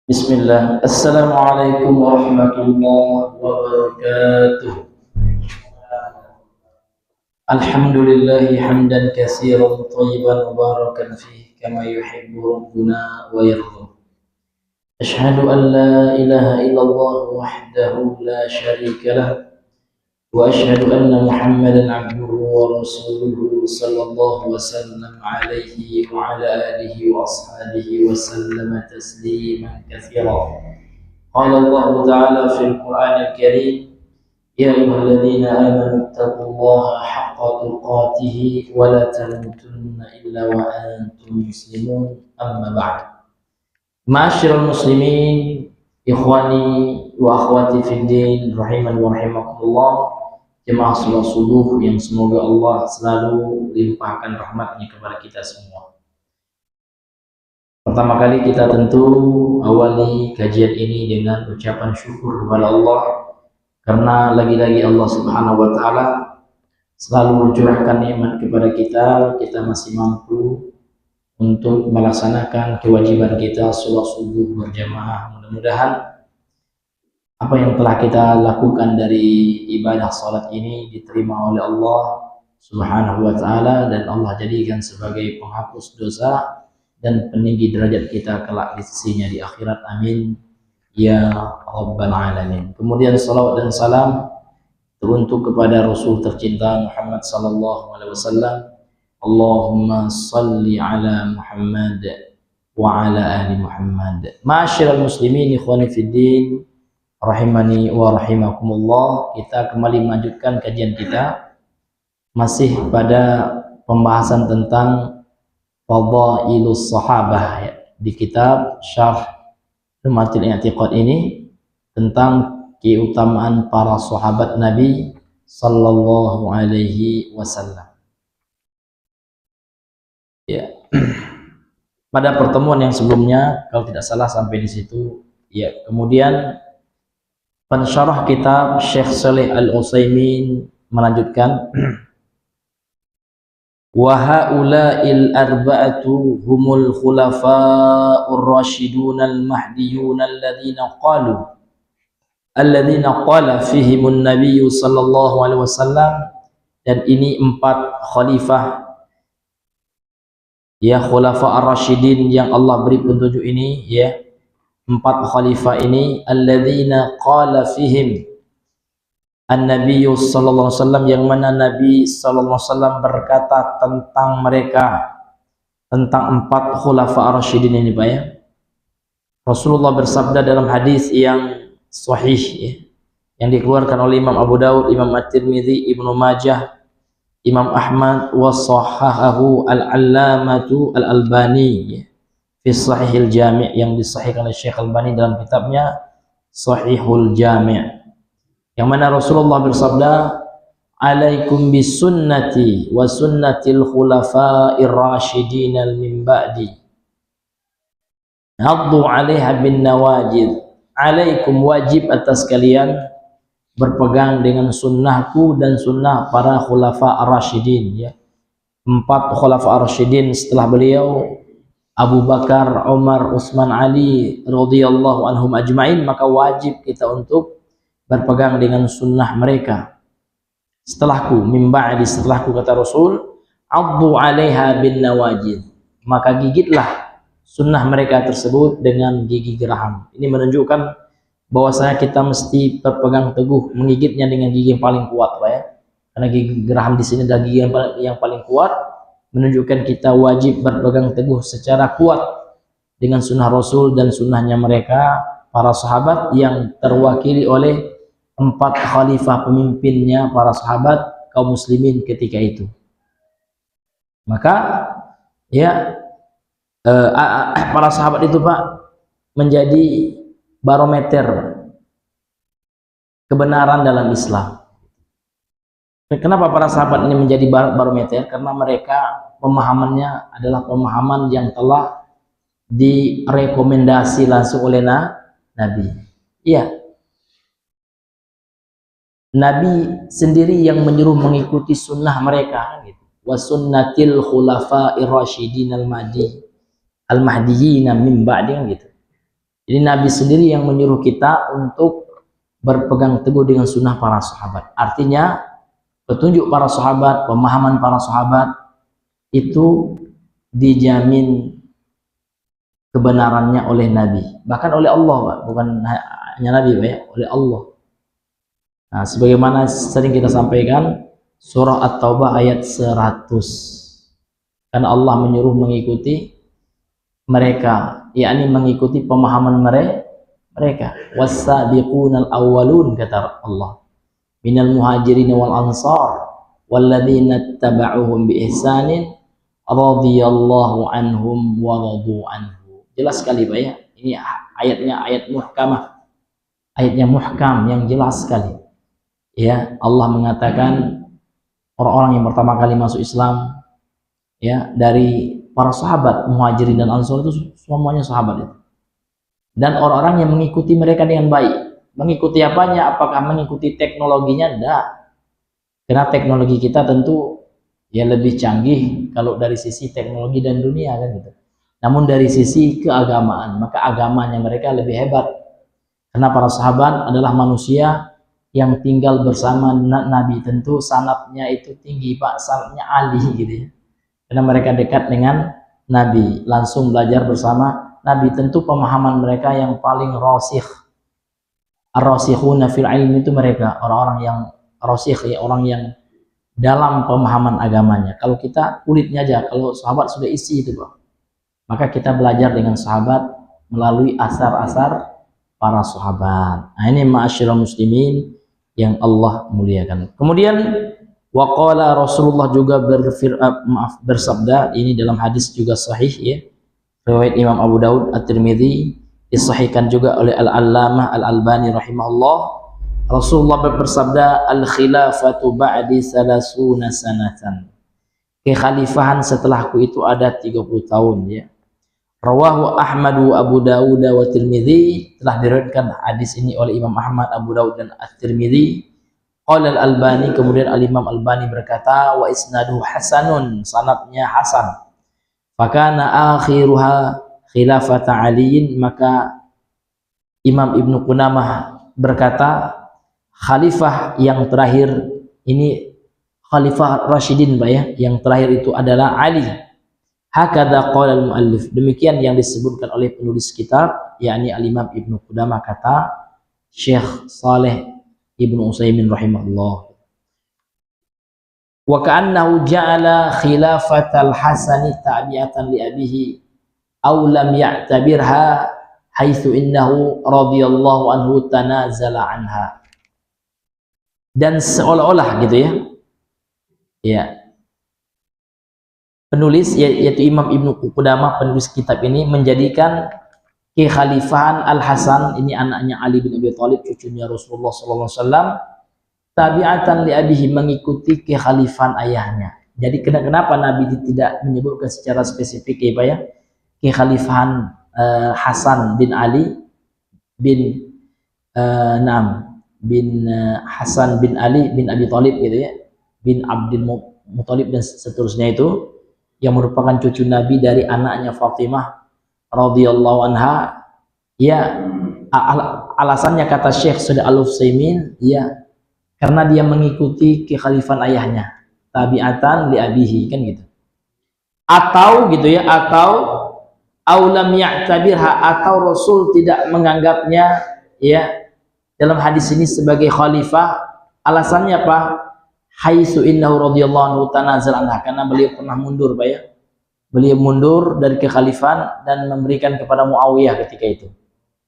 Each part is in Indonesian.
Bismillah. Assalamualaikum warahmatullahi wabarakatuh. Alhamdulillahi hamdan katsiran thayyiban mubarakan fihi kama yuhibbu rabbuna wa yarda. Ashhadu an la ilaha illallah wahdahu la syarika lah wa ashhadu anna Muhammadan abduhu wa rasuluhu sallallahu wasallam alaihi wa ala alihi wa ashabihi wa sallama tasliman katsiran. قال الله تعالى في القرآن الكريم يا أيها الذين آمنوا اتقوا الله حق تقاته ولا تموتن إلا وأنتم مسلمون أما بعد معاشر المسلمين إخواني وأخواتي في الدين rahimani wa rahimakumullah, jemaah salat subuh yang semoga Allah selalu limpahkan rahmatnya kepada kita semua. Pertama kali kita tentu awali kajian ini dengan ucapan syukur kepada Allah, karena lagi-lagi Allah Subhanahu wa taala selalu mencurahkan nikmat kepada kita masih mampu untuk melaksanakan kewajiban kita salat subuh berjamaah. Mudah-mudahan apa yang telah kita lakukan dari ibadah salat ini diterima oleh Allah Subhanahu wa taala dan Allah jadikan sebagai penghapus dosa dan peninggi derajat kita kelak di sisinya di akhirat. Amin ya rabbal alamin. Kemudian salawat dan salam teruntuk kepada Rasul tercinta Muhammad sallallahu alaihi wasallam. Allahumma salli ala Muhammad wa ala ali Muhammad. Ma'asyiral muslimin ikhwani fid din rahimani wa rahimakumullah, kita kembali melanjutkan kajian kita masih pada pembahasan tentang Fadailus Sahabah ya, di kitab Syarh Lum'atul I'tiqad ini tentang keutamaan para sahabat Nabi sallallahu alaihi wasallam. Ya. Pada pertemuan yang sebelumnya kalau tidak salah sampai di situ ya. Kemudian pensyarah kitab Syekh Shalih Al-Utsaimin melanjutkan wa haula'il arba'atu humul khulafa'ur rasyidun al-mahdiyun alladzina qala fihimun nabiyyu sallallahu alaihi wasallam. Dan ini 4 khalifah ya, khulafa ar-rasyidin yang Allah beri petunjuk ini ya, 4 khalifah ini alladzina qala fihim An-Nabiyyu sallallahu alaihi wasallam, yang mana Nabi sallallahu alaihi wasallam berkata tentang mereka, tentang 4 khulafa ar-rasyidin ini Pak ya. Rasulullah bersabda dalam hadis yang sahih ya, yang dikeluarkan oleh Imam Abu Daud, Imam At-Tirmidzi, Ibnu Majah, Imam Ahmad wa sahahahu al-allamatu al-Albani ya, fi Sahihil Jami', yang disahihkan oleh Syekh Albani dalam kitabnya Sahihul Jami', yang mana Rasulullah bersabda, alaikum bisunnati wa sunnatil khulafa'ir rasyidin min ba'di haddu 'alaiha bin nawajid. Alaikum, wajib atas kalian berpegang dengan sunnahku dan sunnah para khulafa ar-rasyidin ya. 4 khulafa ar-rasyidin setelah beliau, Abu Bakar, Umar, Utsman, Ali radhiyallahu anhum ajmain, maka wajib kita untuk berpegang dengan sunnah mereka. Setelahku, min ba'di, setelahku kata Rasul, addu 'alaiha bin nawajid, maka gigitlah sunnah mereka tersebut dengan gigi geraham. Ini menunjukkan bahwasanya kita mesti berpegang teguh, menggigitnya dengan gigi yang paling kuat Pak ya. Karena gigi geraham di sini adalah gigi yang paling kuat, menunjukkan kita wajib berpegang teguh secara kuat dengan sunnah Rasul dan sunnahnya mereka para sahabat yang terwakili oleh 4 khalifah pemimpinnya para sahabat kaum muslimin ketika itu. Maka ya para sahabat itu Pak menjadi barometer kebenaran dalam Islam. Kenapa para sahabat ini menjadi barometer? Karena mereka pemahamannya adalah pemahaman yang telah direkomendasi langsung oleh Nabi. Iya. Nabi sendiri yang menyuruh mengikuti sunnah mereka gitu. Wa sunnatil khulafa'ir rasyidin al-mahdiyyin min ba'di gitu. Jadi Nabi sendiri yang menyuruh kita untuk berpegang teguh dengan sunnah para sahabat. Artinya petunjuk para sahabat, pemahaman para sahabat itu dijamin kebenarannya oleh Nabi, bahkan oleh Allah, Pak. Bukan hanya Nabi, Pak, ya, oleh Allah. Nah, sebagaimana sering kita sampaikan, surah At-Taubah ayat 100. Karena Allah menyuruh mengikuti mereka, yakni mengikuti pemahaman mereka. Was-sabiqunal awwalun, kata Allah, minal muhajirin wal ansar walladzina tabauhum bi ihsanin radhiyallahu anhum wa radu anhu. Jelas sekali, Pak, ya. Ini ayatnya ayat muhkamah. Ayatnya muhkam yang jelas sekali. Ya, Allah mengatakan orang-orang yang pertama kali masuk Islam, ya, dari para sahabat muhajirin dan ansor itu semuanya sahabat itu. Dan orang-orang yang mengikuti mereka dengan baik. Mengikuti apanya? Apakah mengikuti teknologinya? Tidak. Karena teknologi kita tentu ya lebih canggih kalau dari sisi teknologi dan dunia, kan gitu. Namun dari sisi keagamaan, maka agamanya mereka lebih hebat. Karena para sahabat adalah manusia yang tinggal bersama Nabi. Tentu sanadnya itu tinggi, Pak, sanadnya Ali gitu ya. Karena mereka dekat dengan Nabi, langsung belajar bersama Nabi. Tentu pemahaman mereka yang paling rasikh. Ar-rasikhuna fil ilmi itu mereka, orang-orang yang rasikh, ya, orang yang dalam pemahaman agamanya. Kalau kita kulitnya aja, kalau sahabat sudah isi itu, Pak. Maka kita belajar dengan sahabat melalui asar-asar para sahabat. Nah, ini ma'asyiral muslimin yang Allah muliakan. Kemudian waqala Rasulullah juga bersabda, ini dalam hadis juga sahih, ya, riwayat Imam Abu Daud, At-Tirmidzi, disahihkan juga oleh Al-Allamah Al-Albani rahimahullah. Rasulullah bersabda, al-khilafatu ba'di 30 sanatan. Kekhalifahan setelahku itu ada 30 tahun, ya. Rawahu Ahmad wa Abu Dawud wa Tirmidzi, telah diriwayatkan hadis ini oleh Imam Ahmad, Abu Dawud dan At-Tirmidzi. Qala Al-Albani, kemudian Al-Imam Albani berkata, wa isnaduhu hasanun, sanadnya hasan. Fakana akhiruha khilafata aliin, maka Imam Ibnu Qudamah berkata, khalifah yang terakhir ini khalifah Rasyidin, Pak, ya, yang terakhir itu adalah Ali. Hakadha qala al-muallif, demikian yang disebutkan oleh penulis kitab, yakni Al-Imam Ibnu Qudamah, kata Syekh Saleh Ibnu Utsaimin rahimahullah. Wa ka'annahu ja'ala khilafatal Hasani tabi'atan li abihi aw lam ya'tabirha haitsu innahu radhiyallahu anhu tanazala anha. Dan seolah-olah gitu, ya. Ya. Penulis, yaitu Imam Ibnu Qudamah, penulis kitab ini, menjadikan kekhalifahan Al-Hasan, ini anaknya Ali bin Abi Thalib, cucunya Rasulullah SAW, tabi'atan li abihi, mengikuti kekhalifahan ayahnya. Jadi kenapa Nabi tidak menyebutkan secara spesifik, ya, Pak, ya, kekhalifahan Hasan bin Ali bin Hasan bin Ali bin Abi Thalib gitu, ya, bin Abdul Muthalib dan seterusnya, itu yang merupakan cucu Nabi dari anaknya Fatimah radhiyallahu anha. Ya, alasannya kata Syekh Shalih Al-Utsaimin, ya, karena dia mengikuti kekhalifahan ayahnya, tabi'atan li abihi, kan gitu. Atau gitu, ya, atau aulam ya'tabirha, atau Rasul tidak menganggapnya, ya, dalam hadis ini sebagai khalifah. Alasannya apa? Haitsu innahu radhiyallahu anhu tanazal anha, karena beliau pernah mundur, Pak, ya. Beliau mundur dari kekhalifahan dan memberikan kepada Muawiyah ketika itu.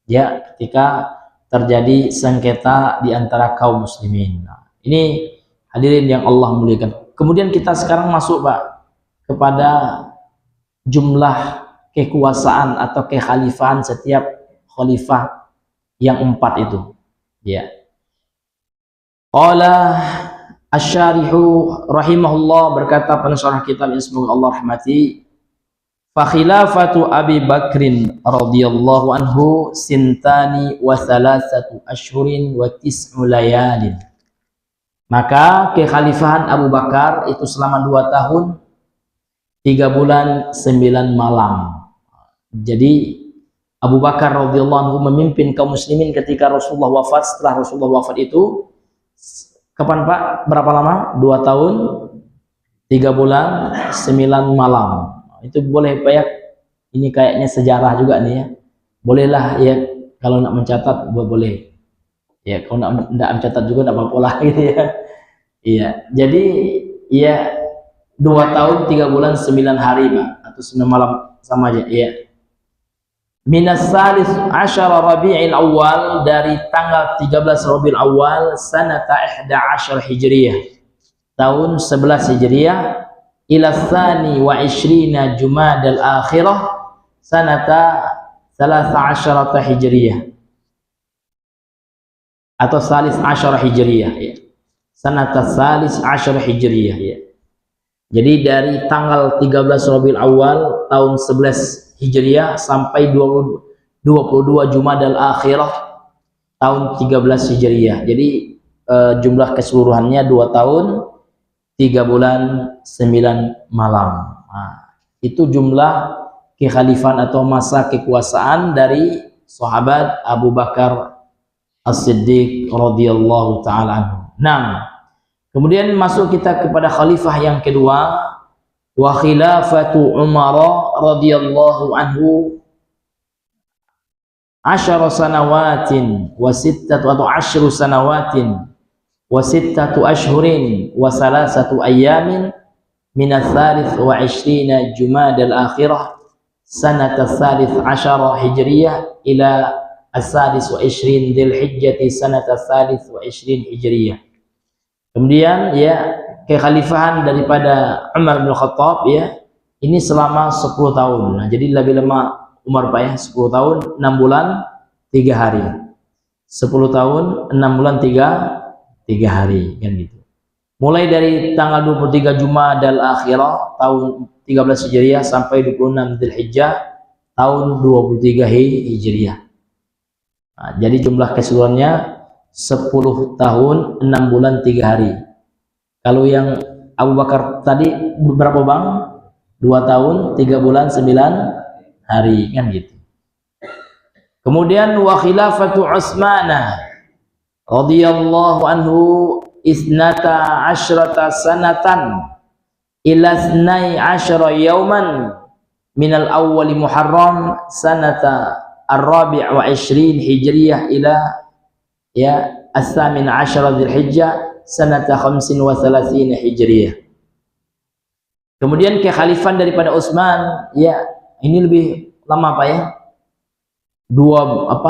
Ya, ketika terjadi sengketa di antara kaum muslimin. Nah, ini hadirin yang Allah muliakan. Kemudian kita sekarang masuk, Pak, kepada jumlah kekuasaan atau kekhalifahan setiap khalifah yang 4 itu. Ya. Qala Asy-Syarihu rahimahullah, berkata pensyarah kitab ini, semoga Allah rahmati, fa khilafatu Abi Bakrin radhiyallahu anhu sintani wa thalathatu ashhurin wa tis'u layalin. Maka kekhalifahan Abu Bakar itu selama 2 tahun 3 bulan 9 malam. Jadi Abu Bakar radhiyallahu anhu memimpin kaum muslimin ketika Rasulullah wafat. Setelah Rasulullah wafat itu, kapan Pak? Berapa lama? 2 tahun, 3 bulan, 9 malam. Itu boleh Pak ya? Ini kayaknya sejarah juga nih ya. Bolehlah ya, kalau nak mencatat boleh. Ya, kalau nak mencatat juga tidak apa-apa lah gitu ya. Iya, jadi ya 2 tahun 3 bulan 9 hari Pak, atau 9 malam sama aja. Iya. Minas salis asyara Rabi'il Awal, dari tanggal 13 Rabiul Awal sanata 11 Hijriyah, tahun 11 Hijriyah, ila tsani wa 20 Jumadal Akhirah sanata 13 Hijriyah, atau salis asyara Hijriyah ya. Sanata salis asyara Hijriyah ya. Jadi dari tanggal 13 Rabiul Awal tahun 11 Hijriyah sampai 22 Jumadal Akhirah tahun 13 Hijriyah. Jadi jumlah keseluruhannya 2 tahun 3 bulan 9 malam. Nah, itu jumlah kekhalifahan atau masa kekuasaan dari sahabat Abu Bakar As-Siddiq radhiyallahu taala anhu. Nah, kemudian masuk kita kepada khalifah yang kedua, wa khilafatu Umar radhiyallahu anhu 10 sanawatin wa 6 atau 10 sanawatin wa 6 ashhurin wa 3 ayamin min ats-tsalits wa 20 Jumadal Akhirah sanata ats-tsalits asyara Hijriyah ila as-sadis wa 20 Dzulhijjah sanata ats-tsalits wa 20 Hijriyah. Kemudian ya kekhalifahan daripada Umar bin Khattab ya, ini selama 10 tahun. Nah, jadi lebih lama Umar Pak ya, 10 tahun 6 bulan 3 hari. 10 tahun 6 bulan 3 hari kan gitu. Mulai dari tanggal 23 Jumadal Akhirah tahun 13 Hijriah sampai 26 Dzulhijjah tahun 23 Hijriah. Nah, jadi jumlah keseluruhannya 10 tahun 6 bulan 3 hari. Kalau yang Abu Bakar tadi berapa Bang? 2 tahun 3 bulan 9 hari kan gitu. Kemudian wa khilafatu Utsman radhiyallahu anhu 12 sanatan ila 12 yauman minal awwal Muharram sanata ar-rabi' wa 20 Hijriyah ila ya as-samin 10 Dzulhijjah sanata 35 Hijriyah. Kemudian kekhalifahan daripada Utsman ya, ini lebih lama Pak ya. 12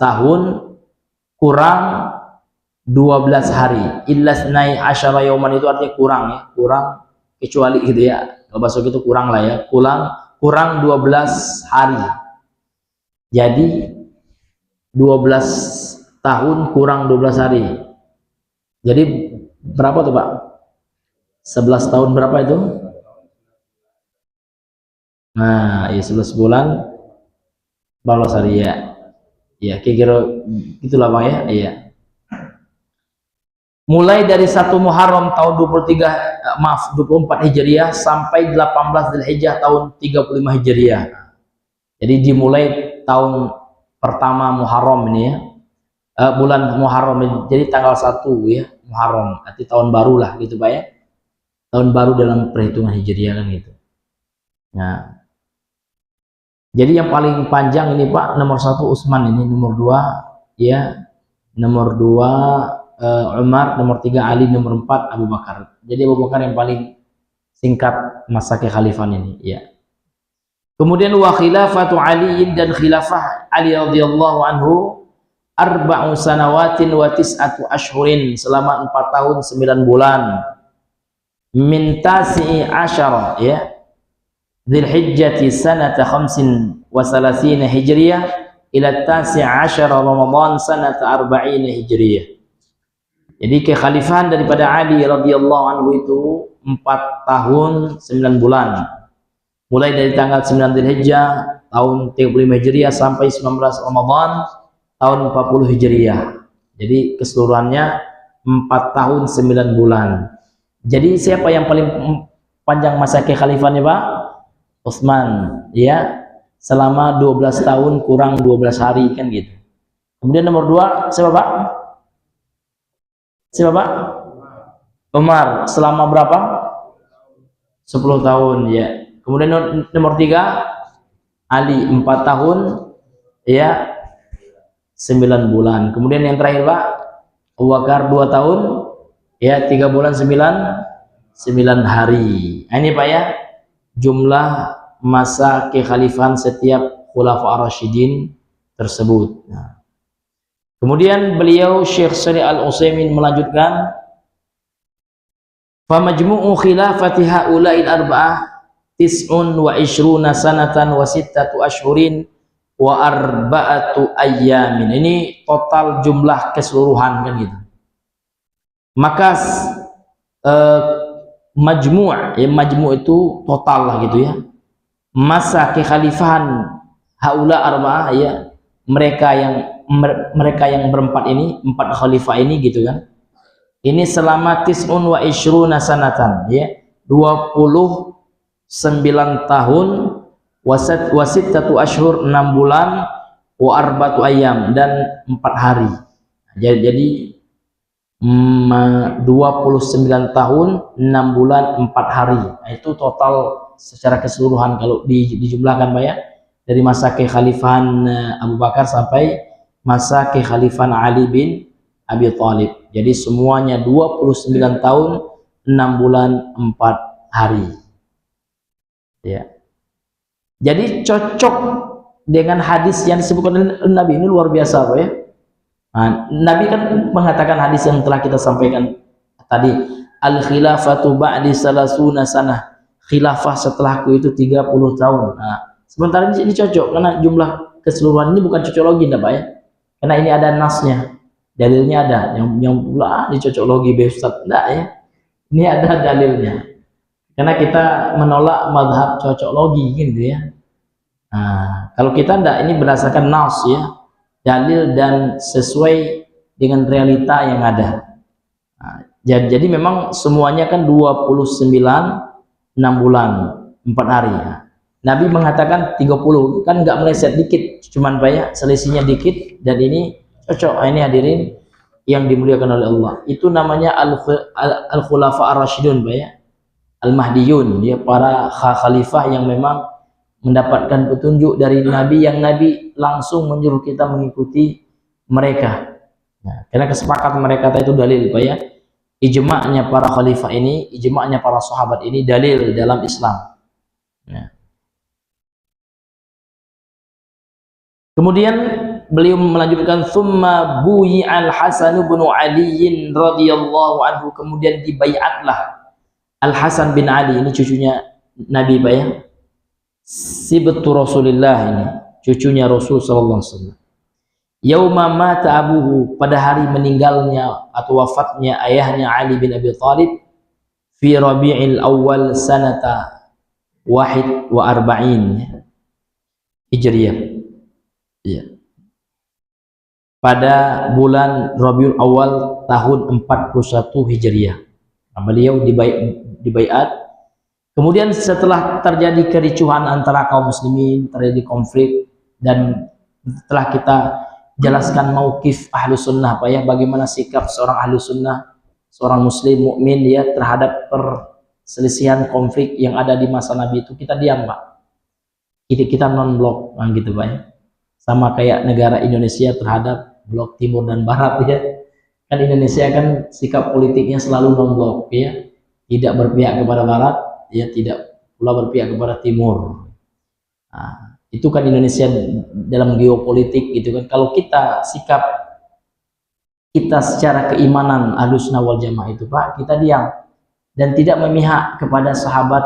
tahun kurang 12 hari. Illas nai asyara yauman itu artinya kurang ya, kurang kecuali gitu ya. Kalau bahasa gitu kurang lah ya, kurang 12 hari. Jadi 12 tahun kurang 12 hari. Jadi berapa tuh Pak? 11 tahun berapa itu? Nah, ya 11 bulan 12 hari ya. Ya, kira-kira itulah Bang ya. Iya. Mulai dari 1 Muharram tahun 24 Hijriah sampai 18 Dzulhijjah tahun 35 Hijriah. Jadi dimulai tahun pertama Muharram ini ya. Bulan Muharram, jadi tanggal 1 ya Muharram, arti tahun baru lah gitu Pak ya. Tahun baru dalam perhitungan Hijriah kan gitu. Nah, jadi yang paling panjang ini Pak, nomor 1 Utsman ini, nomor 2 ya, nomor 2 Umar, nomor 3 Ali, nomor 4 Abu Bakar. Jadi Abu Bakar yang paling singkat masa kekhalifahan ini ya. Kemudian wa khilafatu Ali, dan khilafah Ali radhiyallahu anhu 4 sanawatin wa 9 ashhurin, selama 4 tahun 9 bulan. Min tasi'i asyara ya Dzulhijjah sanata 35 Hijriyah ila tasi' asyara Ramadan sanata 40 Hijriyah. Jadi kekhalifahan daripada Ali radhiyallahu anhu itu 4 tahun 9 bulan. Mulai dari tanggal 9 Dzulhijjah tahun 35 Hijriah sampai 19 Ramadan tahun 40 Hijriah. Jadi keseluruhannya 4 tahun 9 bulan. Jadi siapa yang paling panjang masa kekhalifahannya Pak? Utsman, ya, selama 12 tahun kurang 12 hari kan gitu. Kemudian nomor 2 siapa Pak? Siapa Pak? Umar, selama berapa? 10 tahun, ya. Kemudian nomor 3 Ali, 4 tahun, ya, 9 bulan. Kemudian yang terakhir Pak, Abu Bakar 2 tahun, ya, 3 bulan 9 hari. Nah, ini Pak ya, jumlah masa kekhalifahan setiap Khulafa Ar-Rasyidin tersebut. Nah, kemudian beliau Syekh Shalih Al-Utsaimin melanjutkan, fa majmu'u khilafati haula'il arba'ah tis'un wa ishruna sanatan wa sittatu ashhurin wa arba'atu ayyamin. Ini total jumlah keseluruhan kan gitu. Maka majmu' ya, majmu' itu total lah gitu ya. Masa kekhalifahan haula arba'ah ya, mereka yang berempat ini, 4 khalifah ini gitu kan. Ini selama tis'un wa ishruna sanatan ya, 29 tahun, wasittatu ashhur 6 bulan, wa arba'atu ayyam dan 4 hari. Jadi 29 tahun 6 bulan 4 hari. Nah, itu total secara keseluruhan kalau dijumlahkan Pak ya, dari masa kekhalifahan Abu Bakar sampai masa kekhalifahan Ali bin Abi Thalib. Jadi semuanya 29 tahun 6 bulan 4 hari. Ya. Jadi cocok dengan hadis yang disebutkan oleh Nabi, ini luar biasa Pak ya. Nah, Nabi kan mengatakan hadis yang telah kita sampaikan tadi, al khilafatu ba'di salasuna sanah, khilafah setelahku itu 30 tahun. Nah, sementara ini cocok karena jumlah keseluruhan ini bukan cocokologi Pak ya, karena ini ada nasnya, dalilnya ada. Yang pula dicocokologi be Ustaz, enggak ya, ini ada dalilnya, karena kita menolak mazhab cocokologi gitu ya. Nah, kalau kita enggak, ini berdasarkan nas ya, dalil dan sesuai dengan realita yang ada. Nah, jadi memang semuanya kan 29 6 bulan 4 hari ya. Nabi mengatakan 30, kan nggak meleset dikit, cuman banyak selisihnya dikit, dan ini cocok. Ini hadirin yang dimuliakan oleh Allah, itu namanya al-khulafa ar-rasyidun Pak ya, al-mahdiyun ya, para khalifah yang memang mendapatkan petunjuk dari Nabi, yang Nabi langsung menyuruh kita mengikuti mereka. Nah, karena kesepakatan mereka itu dalil Pak ya, ijma'nya para khalifah ini, ijma'nya para sahabat ini dalil dalam Islam. Nah, kemudian beliau melanjutkan, thumma buyi'al Hasan bin Ali radhiyallahu anhu, kemudian dibaiatlah Al Hasan bin Ali, ini cucunya Nabi Pak ya, sibtu Rasulullah, ini cucunya Rasul sallallahu alaihi wasallam. Yauma mata abuhu, pada hari meninggalnya atau wafatnya ayahnya Ali bin Abi Thalib, fi Rabi'il Awal sanata 41 Hijriyah. Ya. Pada bulan Rabiul Awal tahun 41 Hijriyah. Nah, beliau dibaiat. Kemudian setelah terjadi kericuhan antara kaum muslimin, terjadi konflik, dan setelah kita jelaskan mauqif ahlu sunnah Pak ya, bagaimana sikap seorang ahlu sunnah, seorang muslim mukmin ya, terhadap perselisihan konflik yang ada di masa Nabi itu, kita diam Pak, kita non blok gitu Pak ya, sama kayak negara Indonesia terhadap blok timur dan barat ya, kan Indonesia kan sikap politiknya selalu non blok ya, tidak berpihak kepada barat ya, tidak pula berpihak kepada timur. Nah, itu kan Indonesia dalam geopolitik gitu kan. Kalau kita sikap kita secara keimanan Ahlussunnah wal Jamaah itu Pak, kita diam dan tidak memihak kepada sahabat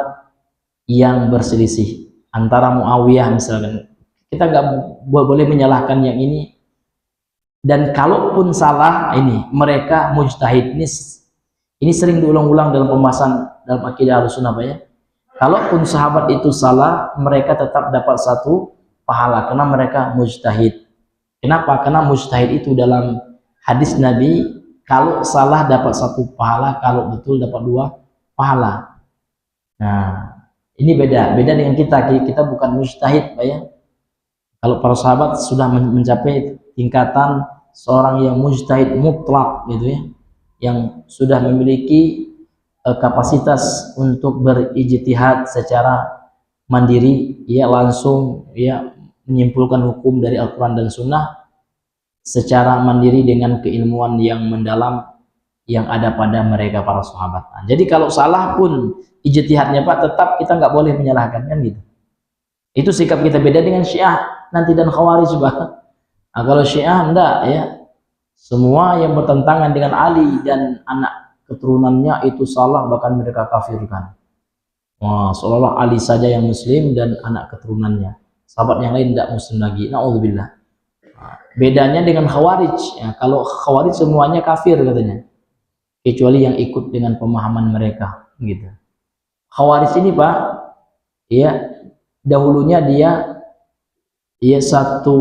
yang berselisih antara Muawiyah misalkan. Kita nggak boleh menyalahkan yang ini, dan kalaupun salah, ini mereka mujtahid, ini sering diulang-ulang dalam pembahasan dalam akidah Ahlussunnah Pak ya. Kalaupun sahabat itu salah, mereka tetap dapat satu pahala karena mereka mujtahid. Kenapa? Karena mujtahid itu dalam hadis Nabi, kalau salah dapat satu pahala, kalau betul dapat 2 pahala. Nah, Ini beda dengan kita. Kita bukan mujtahid, Pak ya. Kalau para sahabat sudah mencapai tingkatan seorang yang mujtahid mutlak gitu ya, yang sudah memiliki kapasitas untuk berijtihad secara mandiri, ya langsung ya menyimpulkan hukum dari Al-Quran dan Sunnah secara mandiri dengan keilmuan yang mendalam yang ada pada mereka para sahabat. Nah, jadi kalau salah pun ijtihadnya Pak, tetap kita nggak boleh menyalahkan kan gitu. Itu sikap kita beda dengan Syiah nanti dan Khawarij Pak. Nah, kalau Syiah enggak ya, semua yang bertentangan dengan Ali dan anak keturunannya itu salah, bahkan mereka kafirkan. Wah, seolah-olah Ali saja yang muslim dan anak keturunannya, sahabat yang lain tidak muslim lagi. Na'udzubillah. Nah, bedanya dengan Khawarij ya, kalau Khawarij semuanya kafir katanya, kecuali yang ikut dengan pemahaman mereka gitu. Khawarij ini Pak ya, dahulunya dia satu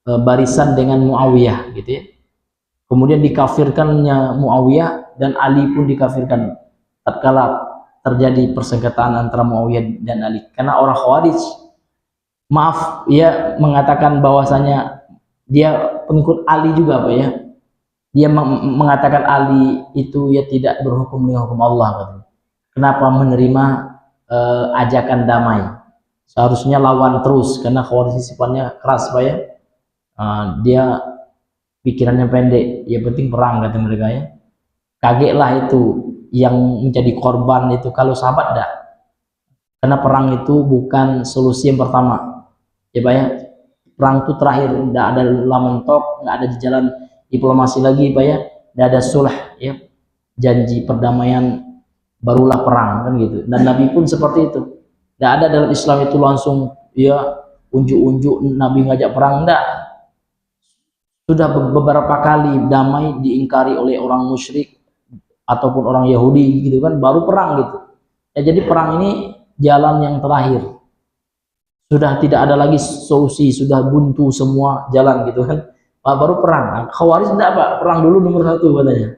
barisan dengan Muawiyah gitu ya, kemudian dikafirkannya Muawiyah dan Ali pun dikafirkan tatkala terjadi persengketaan antara Muawiyah dan Ali, karena orang Khawarij maaf ya mengatakan bahwasanya dia pengikut Ali juga Pak ya. Dia mengatakan Ali itu ya tidak berhukum dengan hukum Allah katanya. Kenapa menerima ajakan damai? Seharusnya lawan terus, karena Khawarij sifatnya keras Pak ya. Dia pikirannya pendek, ya penting perang kata mereka ya. Kagetlah itu yang menjadi korban itu kalau sahabat enggak. Karena perang itu bukan solusi yang pertama. Ya Pak ya. Perang itu terakhir, enggak ada mentok, enggak ada di jalan diplomasi lagi Pak ya, tidak ada sulh ya, janji perdamaian barulah perang kan gitu. Dan Nabi pun seperti itu, tidak ada dalam Islam itu langsung ya unjuk-unjuk Nabi ngajak perang, enggak. Sudah beberapa kali damai diingkari oleh orang musyrik ataupun orang Yahudi gitu kan, baru perang gitu ya. Jadi perang ini jalan yang terakhir, sudah tidak ada lagi solusi, sudah buntu semua jalan gitu kan, baru perang. Khawarij enggak Pak, perang dulu nomor satu katanya.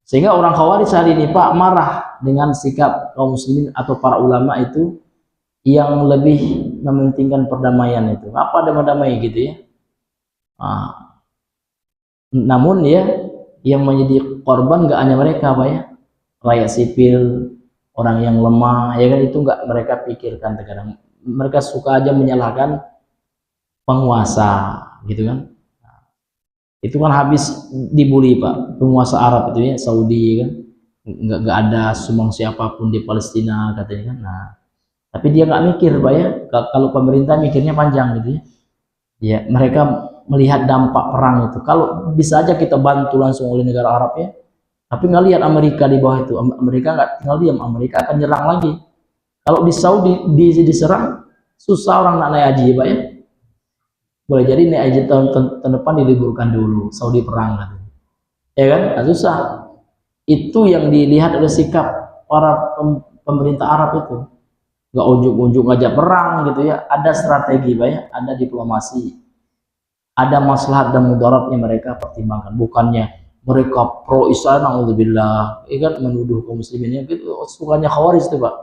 Sehingga orang Khawarij hari ini Pak marah dengan sikap kaum muslimin atau para ulama itu yang lebih mementingkan perdamaian itu. Apa damai gitu ya. Namun ya yang menjadi korban enggak hanya mereka Pak ya, rakyat sipil, orang yang lemah ya kan, itu enggak mereka pikirkan terkadang. Mereka suka aja menyalahkan penguasa gitu kan. Itu kan habis dibully Pak, penguasa Arab itu ya, Saudi kan, nggak ada sumbang siapapun di Palestina katanya kan. Nah, tapi dia nggak mikir Pak ya, kalau pemerintah mikirnya panjang gitu ya. Ya mereka melihat dampak perang itu, kalau bisa aja kita bantu langsung oleh negara Arab ya, tapi nggak lihat Amerika di bawah itu. Amerika nggak tinggal diam, Amerika akan nyerang lagi. Kalau di Saudi diserang, susah orang nak naik haji Pak ya. Boleh jadi naik haji tahun depan diliburkan dulu, Saudi perang kan, ya kan? Nah, susah. Itu yang dilihat oleh sikap para pemerintah Arab itu, nggak unjuk-unjuk ngajak perang gitu ya. Ada strategi Pak ya, ada diplomasi, ada maslahat dan mudaratnya mereka pertimbangkan. Bukannya mereka pro Israel, naudzubillah, ya kan, menuduh kaum muslimin gitu. Sukanya Khawarij itu Pak,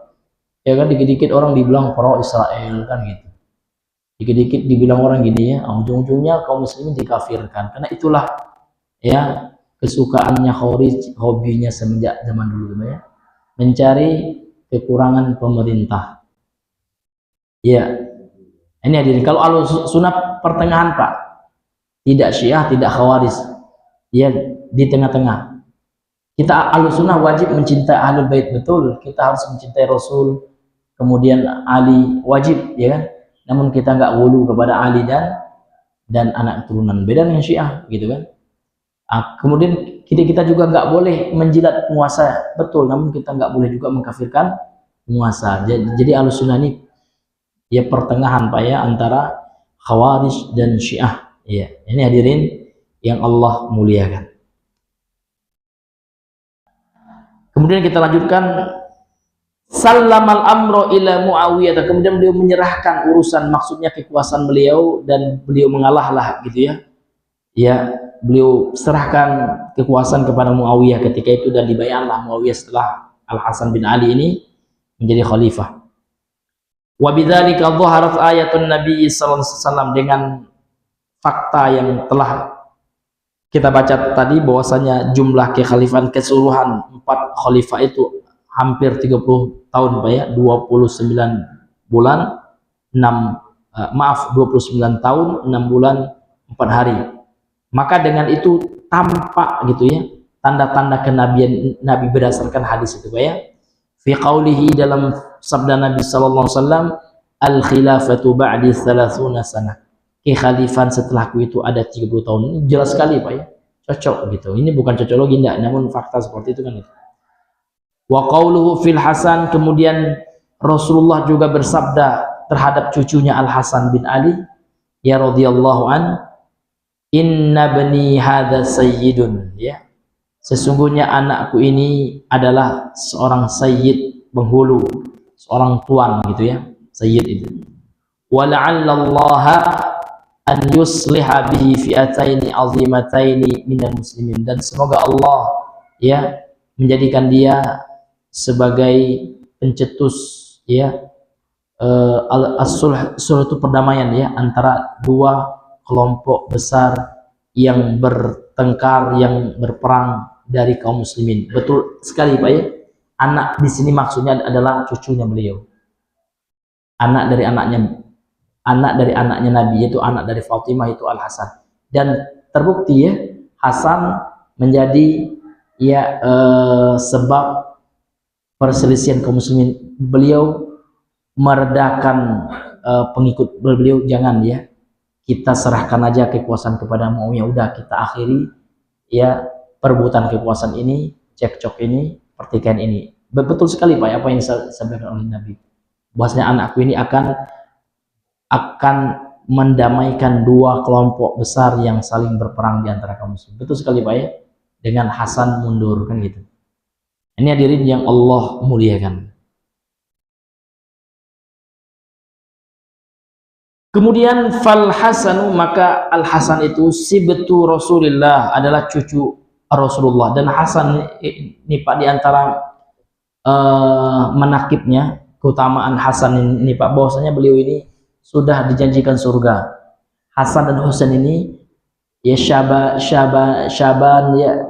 ya kan, dikit-dikit orang dibilang pro Israel kan gitu. Dikit-dikit dibilang orang gini ya, ujung-ujungnya kaum muslimin dikafirkan. Karena itulah ya kesukaannya Khawarij, hobinya semenjak zaman dulu ya, mencari kekurangan pemerintah. Ya, ini hadirin, kalau Ahlussunnah pertengahan Pak, tidak Syiah, tidak Khawarij, ya di tengah-tengah. Kita Ahlussunnah wajib mencintai Ahlul Bait, betul, kita harus mencintai Rasul, kemudian Ali wajib ya kan. Namun kita nggak wulu kepada Ali dan anak keturunan, beda dengan Syiah gitu kan. Kemudian kita juga nggak boleh menjilat penguasa, betul, namun kita nggak boleh juga mengkafirkan penguasa. Jadi Ahlussunnah ini ya pertengahan Pak ya, antara Khawarij dan Syiah ya. Ini hadirin yang Allah muliakan. Kemudian kita lanjutkan, sallamal amro ila Muawiyah, kemudian beliau menyerahkan urusan, maksudnya kekuasaan beliau, dan beliau mengalahlah gitu ya. Ya, beliau serahkan kekuasaan kepada Muawiyah ketika itu, dan dibayarlah Muawiyah setelah Al Hasan bin Ali ini menjadi khalifah. Wa bidzalika dhaharat ayatun Nabi sallallahu alaihi wasallam, dengan fakta yang telah kita baca tadi bahwasanya jumlah kekhalifahan keseluruhan 4 khalifah itu hampir 30 tahun Pak ya, 29 bulan 29 tahun 6 bulan 4 hari. Maka dengan itu tampak gitu ya tanda-tanda kenabian Nabi berdasarkan hadis itu Pak ya. Fi qaulihi, dalam sabda Nabi sallallahu alaihi wasallam, al khilafatu ba'di 30 sanah, kekhalifahan setelahku itu ada 30 tahun. Ini jelas sekali Pak ya, cocok gitu. Ini bukan cocokologi enggak, namun fakta seperti itu kan itu. Wa qauluhu fil Hasan, kemudian Rasulullah juga bersabda terhadap cucunya Al Hasan bin Ali ya radhiyallahu an, inna bani hadza sayyidun, ya, sesungguhnya anakku ini adalah seorang sayyid, penghulu, seorang tuan gitu ya, sayyid itu. Wa la'allallaha an yusliha bihi fi'ataini azimataini minal muslimin, dan semoga Allah ya menjadikan dia sebagai pencetus ya as-sulh itu perdamaian ya antara 2 kelompok besar yang bertengkar, yang berperang dari kaum muslimin. Betul sekali Pak ya. Anak di sini maksudnya adalah cucunya beliau. Anak dari anaknya Nabi, yaitu anak dari Fatimah, itu Al Hasan. Dan terbukti ya, Hasan menjadi ya sebab perselisihan kaum muslimin. Beliau meredakan pengikut beliau, jangan ya kita serahkan aja kekuasaan kepada Muawiyah, udah kita akhiri ya perebutan kekuasaan ini, cekcok ini, pertikaian ini. Betul sekali Pak apa yang disampaikan oleh Nabi, bahwasanya anakku ini akan mendamaikan 2 kelompok besar yang saling berperang di antara kaum muslim. Betul sekali Pak ya, dengan Hasan mundur kan gitu. Ini hadirin yang Allah muliakan. Kemudian fal Hasanu, maka Al Hasan itu sibtu Rasulillah, adalah cucu Rasulullah. Dan Hasan ini Pak diantara menakibnya, keutamaan Hasan ini Pak, bahwasanya beliau ini sudah dijanjikan surga. Hasan dan Husain ini ya syaban ya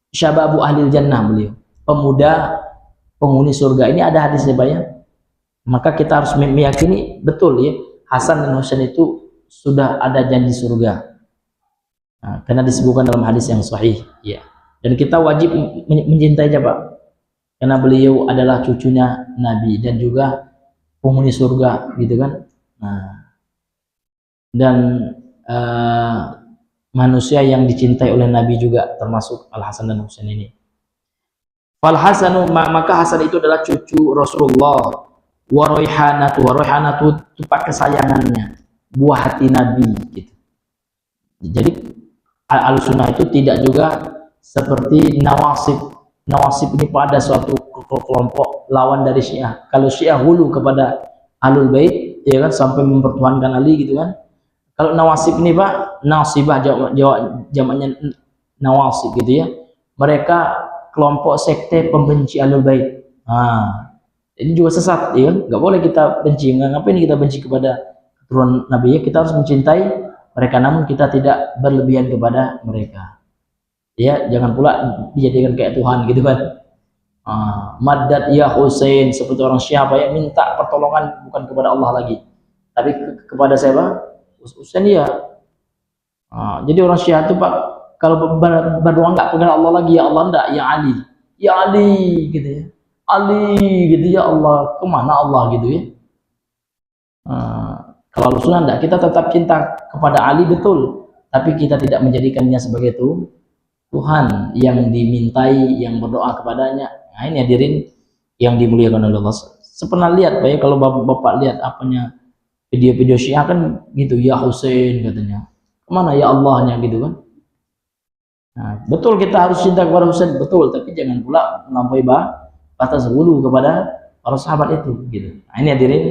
syababu ahlil jannah, beliau pemuda penghuni surga. Ini ada hadisnya Pak ya. Maka kita harus meyakini betul ya, Hasan dan Husain itu sudah ada janji surga. Nah, karena disebutkan dalam hadis yang sahih ya. Dan kita wajib mencintainya Pak, karena beliau adalah cucunya Nabi dan juga penghuni surga gitu kan. Nah, dan manusia yang dicintai oleh Nabi juga termasuk Al Hasan dan Husain ini. Fal Hasanu, maka Hasan itu adalah cucu Rasulullah. Wa raihanatu itu Pak kesayangannya, buah hati Nabi gitu. Jadi Ahlussunnah itu tidak juga seperti Nawasib. Nawasib ini pada suatu kelompok lawan dari Syiah. Kalau Syiah hulu kepada Ahlul Bait ya kan, sampai mempertuhankan Ali gitu kan. Kalau Nawasib ini Pak, Nasibah jamaknya Nawasib gitu ya. Mereka kelompok sekte pembenci Ahlul Bait. Nah, ini juga sesat ya kan? Nggak boleh kita benci. Ngapain kita benci kepada keturunan Nabi ya? Kita harus mencintai mereka, namun kita tidak berlebihan kepada mereka ya. Jangan pula dijadikan kayak Tuhan gitu kan. Madad ya Husain, seperti orang siapa ya minta pertolongan bukan kepada Allah lagi, tapi kepada siapa? Husain ya. Jadi orang Syiah itu Pak, kalau berdoa nggak kepada Allah lagi, ya Allah enggak, ya Ali, ya Ali gitu ya. Ali gitu ya Allah, kemana Allah gitu ya. Kalau Rasulullah enggak, kita tetap cinta kepada Ali betul, tapi kita tidak menjadikannya sebagai Tuhan yang dimintai, yang berdoa kepadanya. Nah ini hadirin yang dimuliakan oleh Allah. Pernah lihat Pak ya, kalau bapak lihat apanya video-video Syiah kan gitu, ya Husain katanya, kemana ya Allahnya gitu kan. Nah, betul kita harus cinta kepada Husain betul, tapi jangan pula melampaui batas hulu kepada para sahabat itu gitu. Nah, ini hadirin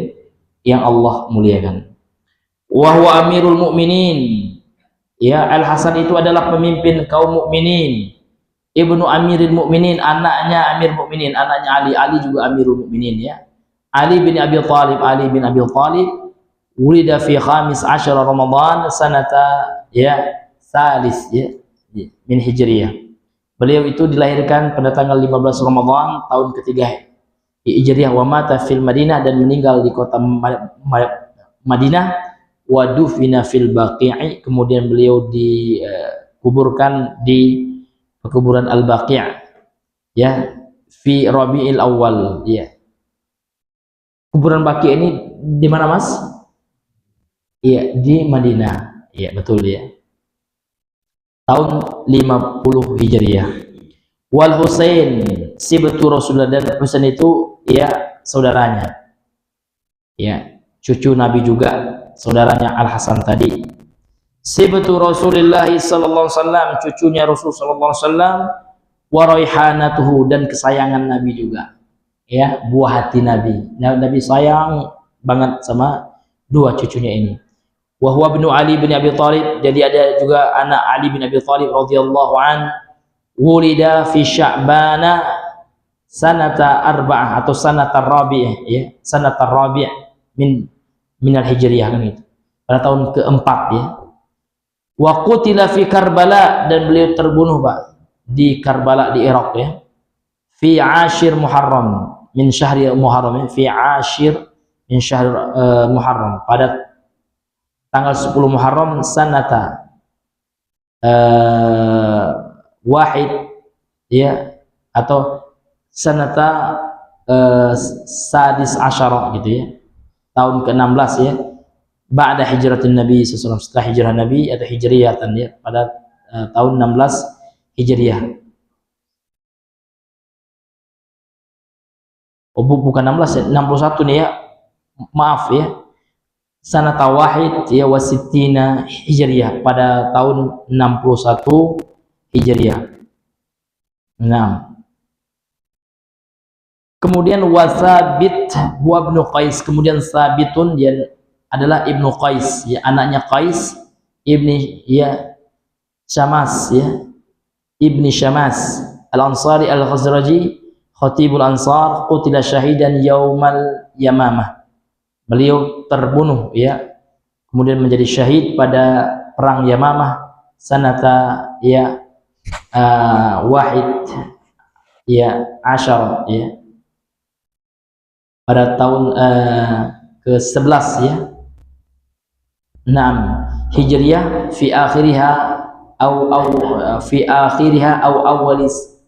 yang Allah muliakan. Wa huwa amirul mukminin. Ya, Al Hasan itu adalah pemimpin kaum mukminin. ibnu Amiril Mukminin, anaknya Amir Mukminin, anaknya Ali. Ali juga Amirul Mukminin ya. Ali bin Abi Thalib, Ali bin Abi Thalib wulida fi khamis asyara Ramadan sanata ya salis ya min Hijriyah. Beliau itu dilahirkan pada tanggal 15 Ramadan tahun ketiga Hijriyah, wa mata fil Madinah, dan meninggal di kota Madinah, wa dufina fil Baqi'i, kemudian beliau dikuburkan di pekuburan Al-Baqi' ya, fi Rabiul Awal ya. Kuburan Baqi' ini di mana, Mas? Iya, di Madinah. Iya, betul ya. Tahun 50 Hijriah. Wal Husain sibtu Rasulullah, dan Husain itu ya saudaranya. Ya, cucu Nabi juga, saudaranya Al Hasan tadi. Sibtu Rasulullah sallallahu alaihi wasallam, cucunya Rasul sallallahu alaihi wasallam, wa raihanatuhu, dan kesayangan Nabi juga. Ya, buah hati Nabi. Nabi sayang banget sama dua cucunya ini. Wa huwa ibnu Ali bin Abi Thalib, jadi ada juga anak Ali bin Abi Thalib radhiyallahu an, wulida fi Sya'bana sanata arba'ah atau sanata rabi'ah ya, sanata rabi' min al-Hijriyah kan itu. Pada tahun keempat ya. Wa qutila fi Karbala, dan beliau terbunuh Pak di Karbala di Irak ya. Fi Ashir Muharram min syahri Muharram, fi Ashir min syahr Muharram, pada tanggal 10 Muharram sanata wahid ya, atau sanata sadis asyara gitu ya, tahun ke-16 ya, ba'da hijratin Nabi sallallahu alaihi wasallam, setelah hijrah Nabi atau hijriyatan ya, pada tahun 16 Hijriyah. Oh, bukan 16 ya, 61 nih ya. Maaf ya. Sanata wahid ya wasittina Hijriyah, pada tahun 61 Hijriyah. Nah. Kemudian wasabit wa ibnu Qais, kemudian Sabitun, dia adalah Ibnu Qais ya, anaknya Qais ibni ya Syamas ya, ibni Syamas Al-Ansari Al-Khazraji Khatibul Ansar, qutila syahidan yaumal Yamamah. Beliau terbunuh ya, kemudian menjadi syahid pada perang Yamamah sanata ya wahid ya asyar ya, pada tahun ke-11 ya. 6 Hijriyah, fi akhiriha fi akhiriha awalis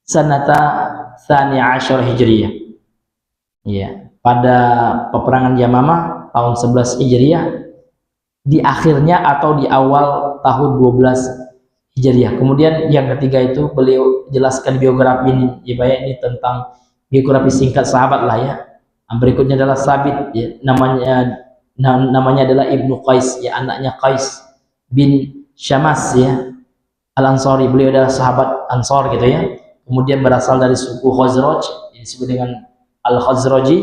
sanata tsaniya asyar Hijriyah. Ya, pada peperangan Yamamah tahun 11 Hijriyah, di akhirnya atau di awal tahun 12 Hijriyah. Kemudian yang ketiga itu beliau jelaskan biografi ini, ya, ini tentang biografi singkat sahabat lah ya. Berikutnya adalah Sabit ya, namanya adalah Ibnu Qais ya, anaknya Qais bin Syamas ya Al-Ansari, beliau adalah sahabat Ansar gitu ya. Kemudian berasal dari suku Khazraj, disebut dengan Al-Khazraji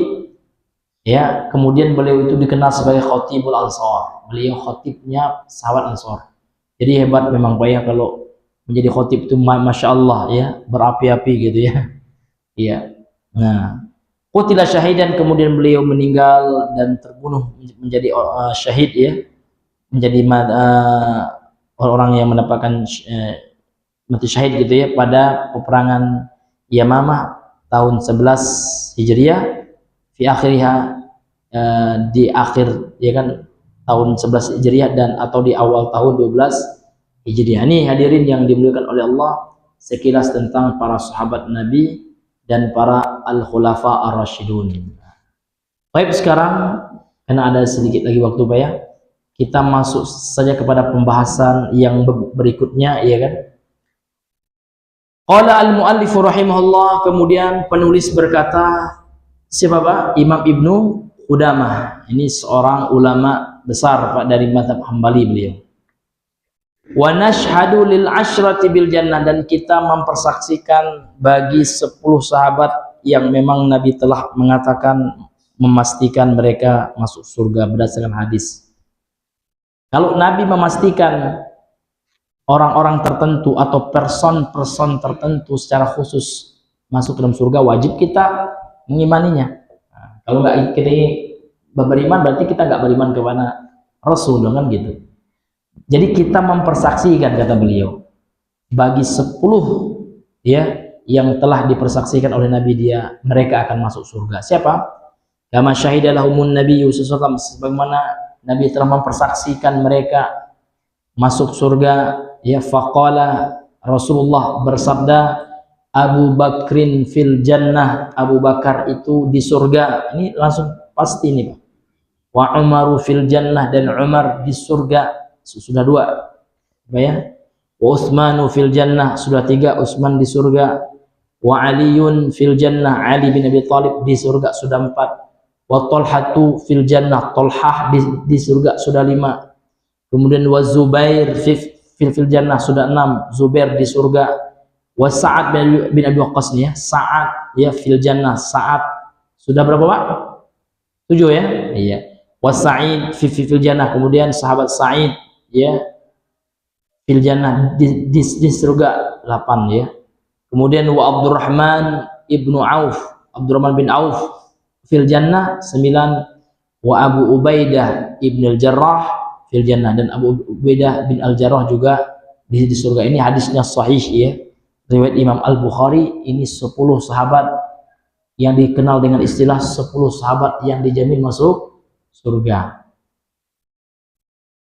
ya. Kemudian beliau itu dikenal sebagai Khatibul Ansar, beliau khatibnya sahabat Ansar. Jadi hebat memang Pak ya, kalau menjadi khatib itu Masya Allah ya, berapi-api gitu ya. Iya. Nah, qutila syahidan, kemudian beliau meninggal dan terbunuh menjadi syahid ya, menjadi orang yang mendapatkan mati syahid gitu ya, pada peperangan Yamamah tahun 11 Hijriyah, fi akhiriha di akhir ya kan tahun 11 Hijriyah, dan atau di awal tahun 12 Hijriyah. Ini hadirin yang dimuliakan oleh Allah, sekilas tentang para sahabat Nabi dan para al-khulafa ar-rasyidun. Baik, sekarang karena ada sedikit lagi waktu Pak ya, kita masuk saja kepada pembahasan yang berikutnya ya kan. Qala al-muallif rahimahullah, kemudian penulis berkata, siapa Pak? Imam Ibnu Qudamah. Ini seorang ulama besar Pak dari mazhab Hambali beliau. Wa nashhadu lil asyrati bil jannah, dan kita mempersaksikan bagi 10 sahabat yang memang Nabi telah mengatakan memastikan mereka masuk surga berdasarkan hadis. Kalau Nabi memastikan orang-orang tertentu atau person-person tertentu secara khusus masuk ke dalam surga, wajib kita mengimaninya. Nah, kalau nggak kita beriman, berarti kita nggak beriman kepada Rasul, kan gitu. Jadi kita mempersaksikan, kata beliau, bagi 10 ya yang telah dipersaksikan oleh Nabi mereka akan masuk surga. Siapa? Kama syahida lahumun nabiyyu sallallahu, sebagaimana Nabi telah mempersaksikan mereka masuk surga. Ya, faqala, Rasulullah bersabda, Abu Bakrin fil jannah, Abu Bakar itu di surga. Ini langsung pasti nih, Pak. Wa Umaru fil jannah, dan Umar di surga. Sudah 2. Apa ya? Wa Utsmanu fil jannah, sudah 3, Utsman di surga. Wa Aliun fil jannah, Ali bin Abi Thalib di surga, sudah 4. Wa Talhatu fil jannah, Talhah di surga, sudah 5. Kemudian wa Zubair fil jannah, sudah 6, Zubair di surga. Wa Sa'ad bin Abi Waqqas nih ya, Sa'ad ya fil jannah, Sa'ad sudah berapa, Pak? 7 ya? Iya. Wa Sa'id fil jannah, kemudian sahabat Sa'id ya fil jannah di surga, 8 ya. Kemudian wa Abdurrahman ibnu Auf, Abdurrahman bin Auf fil jannah, 9. Wa Abu Ubaidah ibn al-Jarrah fil jannah, dan Abu Ubaidah bin al-Jarrah juga di surga. Ini hadisnya sahih ya, riwayat Imam Al-Bukhari. Ini 10 sahabat yang dikenal dengan istilah 10 sahabat yang dijamin masuk surga.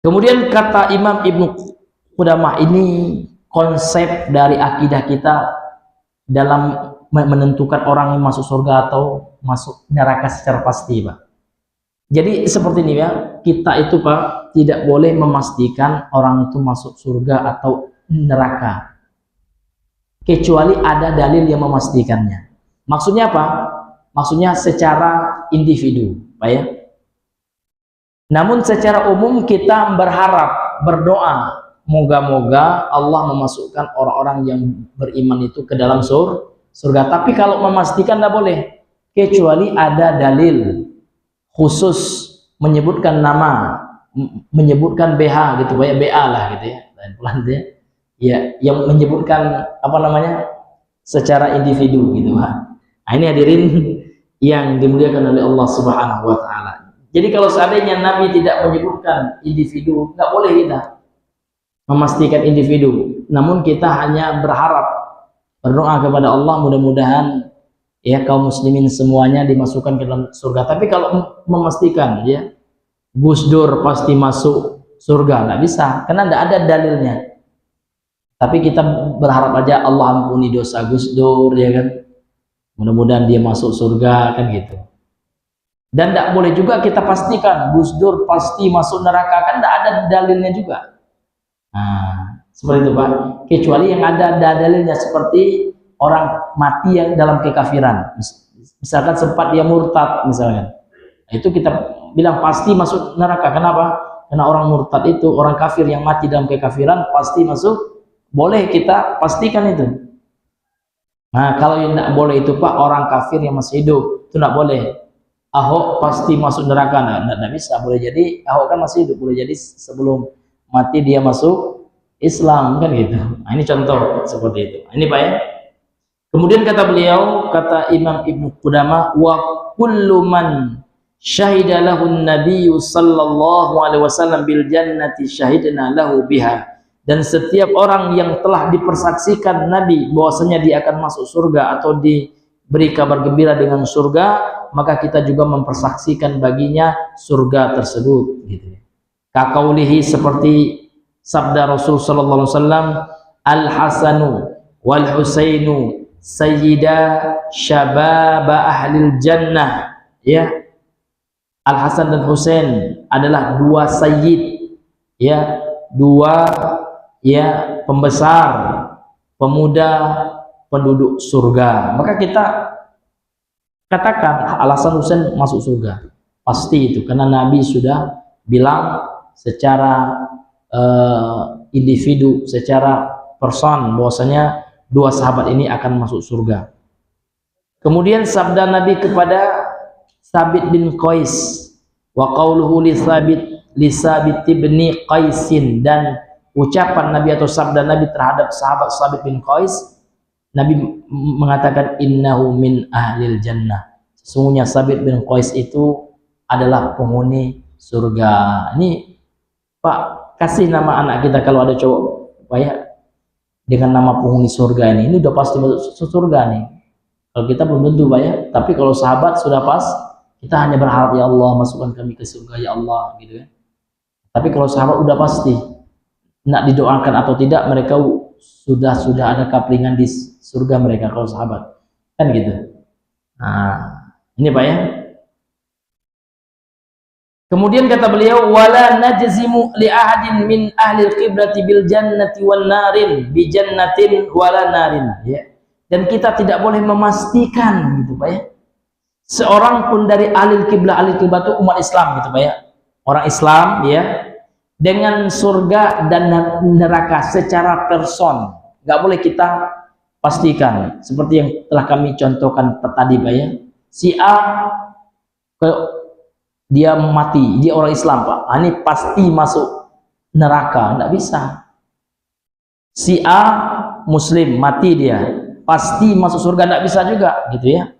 Kemudian kata Imam Ibnu Qudamah, ini konsep dari akidah kita dalam menentukan orang yang masuk surga atau masuk neraka secara pasti, Pak. Jadi seperti ini ya, kita itu, Pak, tidak boleh memastikan orang itu masuk surga atau neraka kecuali ada dalil yang memastikannya. Maksudnya apa? Maksudnya secara individu, Pak ya. Namun secara umum kita berharap, berdoa, moga-moga Allah memasukkan orang-orang yang beriman itu ke dalam surga. Tapi kalau memastikan tidak boleh, kecuali ada dalil khusus menyebutkan nama, menyebutkan BH gitu, banyak BA lah gitu ya, pelan ya. Ya, yang menyebutkan apa namanya secara individu gitu, Pak. Nah, ini hadirin yang dimuliakan oleh Allah Subhanahu wa taala. Jadi kalau seandainya Nabi tidak menyebutkan individu, nggak boleh kita memastikan individu. Namun kita hanya berharap, berdoa kepada Allah, mudah-mudahan ya kaum muslimin semuanya dimasukkan ke dalam surga. Tapi kalau memastikan ya Gus Dur pasti masuk surga, nggak bisa, karena tidak ada dalilnya. Tapi kita berharap aja Allah ampuni dosa Gus Dur, ya kan, mudah-mudahan dia masuk surga, kan gitu. Dan tidak boleh juga kita pastikan Gus Dur pasti masuk neraka, kan tidak ada dalilnya juga. Nah, seperti itu, Pak. Kecuali yang ada dalilnya, seperti orang mati yang dalam kekafiran, misalkan sempat dia murtad misalkan, itu kita bilang pasti masuk neraka. Kenapa? Karena orang murtad itu, orang kafir yang mati dalam kekafiran pasti masuk. Boleh kita pastikan itu. Nah, kalau yang tidak boleh itu, Pak, orang kafir yang masih hidup, itu tidak boleh. Ahok pasti masuk neraka, tidak bisa. Boleh jadi Ahok kan masih hidup, boleh jadi sebelum mati dia masuk Islam, kan gitu. Nah, ini contoh seperti itu. Ini, Pak ya. Kemudian kata beliau, kata Imam Ibnu Qudamah, wa kullu man syahida lahu an-nabiyyu sallallahu alaihi wasallam bil jannati syahidna lahu biha. Dan setiap orang yang telah dipersaksikan Nabi bahwasanya dia akan masuk surga atau diberi kabar gembira dengan surga, maka kita juga mempersaksikan baginya surga tersebut, gitu. Kakaulihi, seperti sabda Rasul sallallahu alaihi wasallam, al-Hasanu wal Husainu sayyida syababa ahlil jannah, ya. Al-Hasan dan Husain adalah 2 sayyid, ya, 2 ya pembesar pemuda penduduk surga. Maka kita katakan Al-Hasan Husain masuk surga, pasti itu, karena Nabi sudah bilang secara individu, secara person, bahwasanya 2 sahabat ini akan masuk surga. Kemudian sabda Nabi kepada Sabit bin Qais, wa qauluhu li Sabit ibni Qaisin, dan ucapan Nabi atau sabda Nabi terhadap sahabat Sabit bin Qais, Nabi mengatakan innahu min ahlil jannah. Sesungguhnya Sabit bin Qais itu adalah penghuni surga. Ini Pak, kasih nama anak kita kalau ada cowok, Pak ya, dengan nama penghuni surga ini udah pasti masuk surga nih. Kalau kita belum tentu Pak ya, tapi kalau sahabat sudah pas, kita hanya berharap ya Allah masukkan kami ke surga ya Allah gitu kan. Tapi kalau sahabat udah pasti, nak didoakan atau tidak mereka sudah ada kaplingan di surga mereka kalau sahabat kan gitu. Nah ini Pak ya. Kemudian kata beliau, wala najzimu li ahadin min ahli al-qiblati bil jannati wan narin bi jannatin wala narin, ya. Dan kita tidak boleh memastikan gitu Pak ya. Seorang pun dari ahli kiblah itu umat Islam gitu Pak ya. Orang Islam ya, dengan surga dan neraka secara person. Enggak boleh kita pastikan. Seperti yang telah kami contohkan tadi Pak ya. Si A dia mati, dia orang Islam Pak, ini pasti masuk neraka, enggak bisa. Si A Muslim, mati dia, pasti masuk surga, enggak bisa juga gitu ya.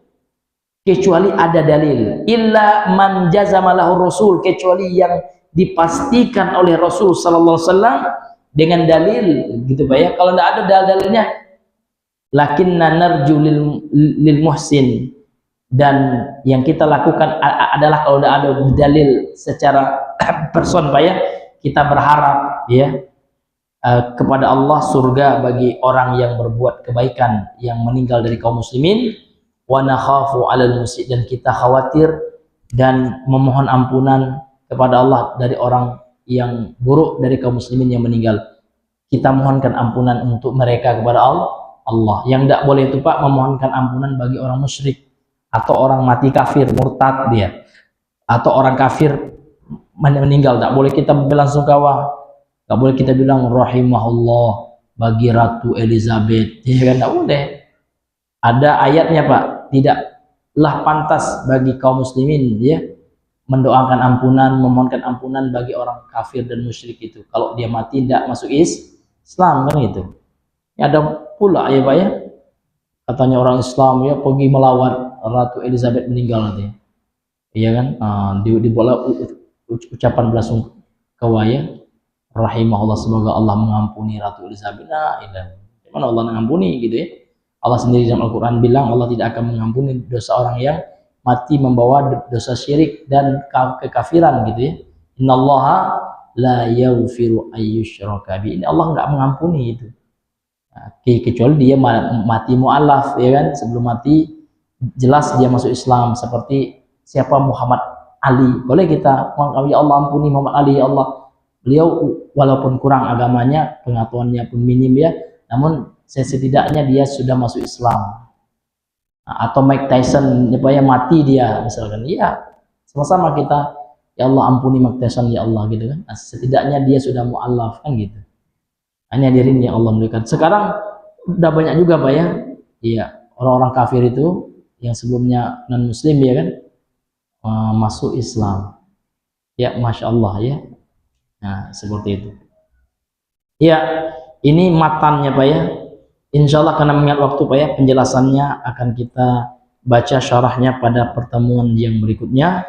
Kecuali ada dalil, illa man jazama lahu rasul, kecuali yang dipastikan oleh Rasul sallallahu alaihi wasallam dengan dalil gitu Pak ya. Kalau enggak ada dalil-dalilnya, lakinna narju lil muhsin, dan yang kita lakukan adalah kalau tidak ada dalil secara person Pak ya, kita berharap ya kepada Allah surga bagi orang yang berbuat kebaikan yang meninggal dari kaum muslimin, wa nakhafu 'alal musyi', dan kita khawatir dan memohon ampunan kepada Allah dari orang yang buruk dari kaum muslimin yang meninggal. Kita mohonkan ampunan untuk mereka kepada Allah. Yang tidak boleh itu Pak, memohonkan ampunan bagi orang musyrik atau orang mati kafir, murtad dia, atau orang kafir meninggal, tak boleh kita bilang sungkawa, tak boleh kita bilang rahimahullah bagi Ratu Elizabeth, ya kan, tak boleh. Ada ayatnya Pak, tidaklah pantas bagi kaum muslimin ya mendoakan ampunan, memohonkan ampunan bagi orang kafir dan musyrik itu kalau dia mati tidak masuk Islam kan gitu. Ya, ada pula ya Pak ya, katanya orang Islam ya pergi melawat Ratu Elizabeth meninggal nanti, iya kan, dibawa ucapan belasungkawa ya, rahimahullah, semoga Allah mengampuni Ratu Elizabeth. Nah, mana Allah mengampuni gitu ya. Allah sendiri dalam Al-Quran bilang Allah tidak akan mengampuni dosa orang yang mati membawa dosa syirik dan kekafiran gitu ya. Innallaha la yaghfiru ayyushraka bi, ini Allah nggak mengampuni itu. Nah, kecuali dia mati mu'alaf ya kan, sebelum mati jelas dia masuk Islam, seperti siapa Muhammad Ali, boleh kita ya Allah ampuni Muhammad Ali ya Allah, beliau walaupun kurang agamanya, pengetahuannya pun minim ya, namun setidaknya dia sudah masuk Islam. Nah, atau Mike Tyson ya mati dia misalkan, ya sama-sama kita ya Allah ampuni Mike Tyson ya Allah gitu kan. Nah, setidaknya dia sudah mu'alaf kan gitu. Hanya hadirin yang Allah memberikan. Sekarang udah banyak juga Pak ya, iya, orang-orang kafir itu yang sebelumnya non muslim ya kan, masuk Islam ya, Masya Allah ya. Nah seperti itu ya, ini matannya Pak ya. Insya Allah karena mengingat waktu Pak ya, penjelasannya akan kita baca syarahnya pada pertemuan yang berikutnya.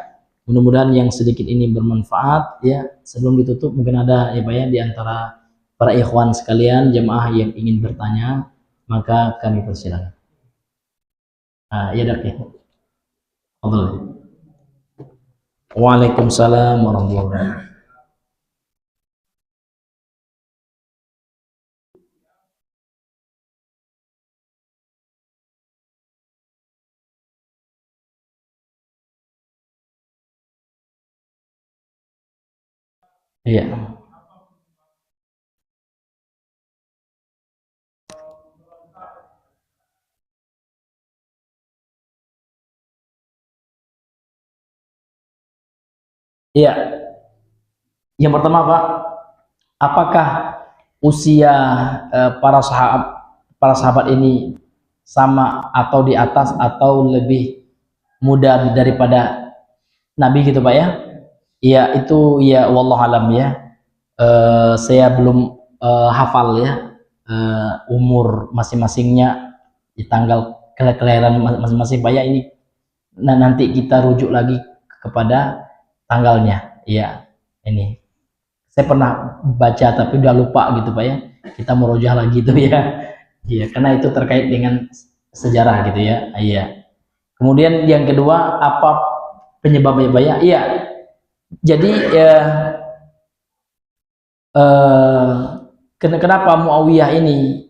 Mudah-mudahan yang sedikit ini bermanfaat ya. Sebelum ditutup mungkin ada ya Pak ya di antara para ikhwan sekalian jemaah yang ingin bertanya, maka kami persilakan. Ya dak ya. Waalaikumsalam warahmatullahi wabarakatuh. Iya. Iya. Yang pertama Pak, apakah usia para sahabat ini sama atau di atas atau lebih muda daripada Nabi gitu Pak ya? Iya itu ya wallahu alam ya. Saya belum hafal ya umur masing-masingnya di tanggal kelahiran masing-masing Pak ya. Ini nanti kita rujuk lagi kepada tanggalnya ya. Ini saya pernah baca tapi udah lupa gitu Pak ya, kita merujah lagi tuh ya. Iya, karena itu terkait dengan sejarah gitu ya. Iya. Kemudian yang kedua, apa penyebabnya Pak ya? Iya. Jadi eh, kenapa Muawiyah ini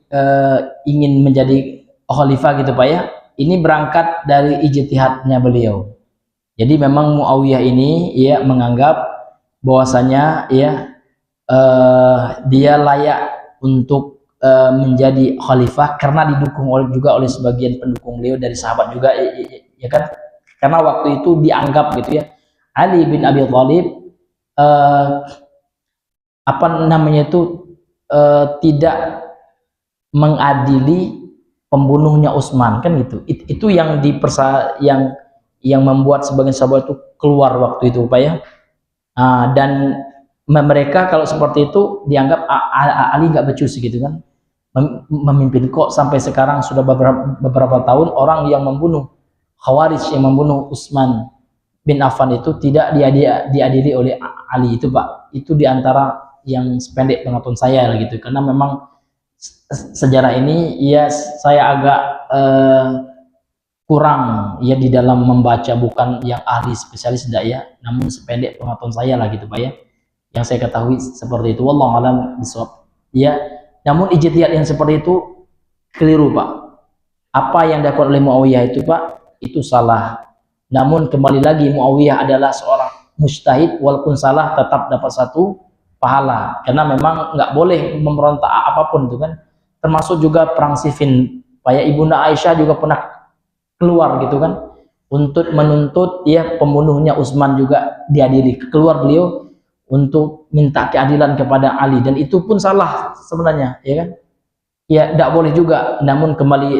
ingin menjadi khalifah gitu Pak ya? Ini berangkat dari ijtihadnya beliau. Jadi memang Muawiyah ini ya menganggap bahwasanya ya dia layak untuk menjadi khalifah karena didukung juga oleh sebagian pendukung beliau dari sahabat juga ya kan, karena waktu itu dianggap gitu ya Ali bin Abi Thalib eh, apa namanya itu tidak mengadili pembunuhnya Utsman kan gitu. Itu yang yang membuat sebagian sahabat itu keluar waktu itu Pak ya. Dan mereka kalau seperti itu dianggap Ali nggak becus gitu kan, memimpin kok sampai sekarang sudah beberapa tahun orang yang membunuh Khawarij, yang membunuh Utsman bin Affan itu tidak diadili oleh Ali. Itu Pak, itu diantara yang sependek pengetahuan saya gitu, karena memang sejarah ini ya saya agak kurang ya di dalam membaca, bukan yang ahli spesialis tidak ya, namun sependek pengetahuan saya lah gitu Pak ya, yang saya ketahui seperti itu. Wallahu alam bisawab ya. Namun ijtihad yang seperti itu keliru Pak. Apa yang dilakukan oleh Muawiyah itu Pak, itu salah. Namun kembali lagi, Muawiyah adalah seorang mujtahid, walaupun salah tetap dapat satu pahala, karena memang nggak boleh memberontak apapun itu kan, termasuk juga perang Siffin. Kayak Ibunda Aisyah juga pernah keluar gitu kan untuk menuntut ya pembunuhnya Utsman juga diadili, keluar beliau untuk minta keadilan kepada Ali, dan itu pun salah sebenarnya ya kan. Ya tidak boleh juga. Namun kembali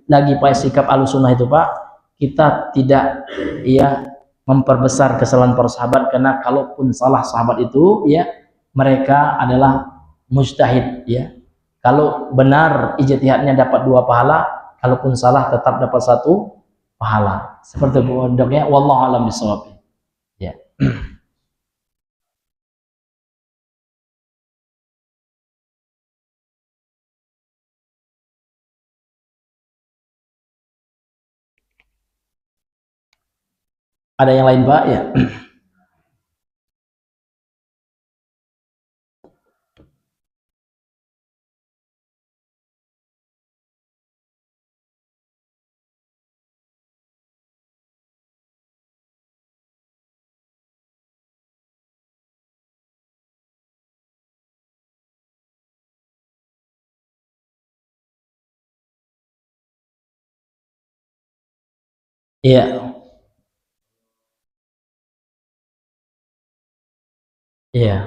lagi Pak, sikap Ahlussunnah itu Pak, kita tidak ya memperbesar kesalahan para sahabat, karena kalaupun salah sahabat itu ya mereka adalah mujtahid ya. Kalau benar ijtihadnya dapat 2 pahala, kalaupun salah tetap dapat 1 pahala. Seperti itu Dok ya, wallahu alam bisawab. Ya. Ada yang lain Pak ya? Iya, iya,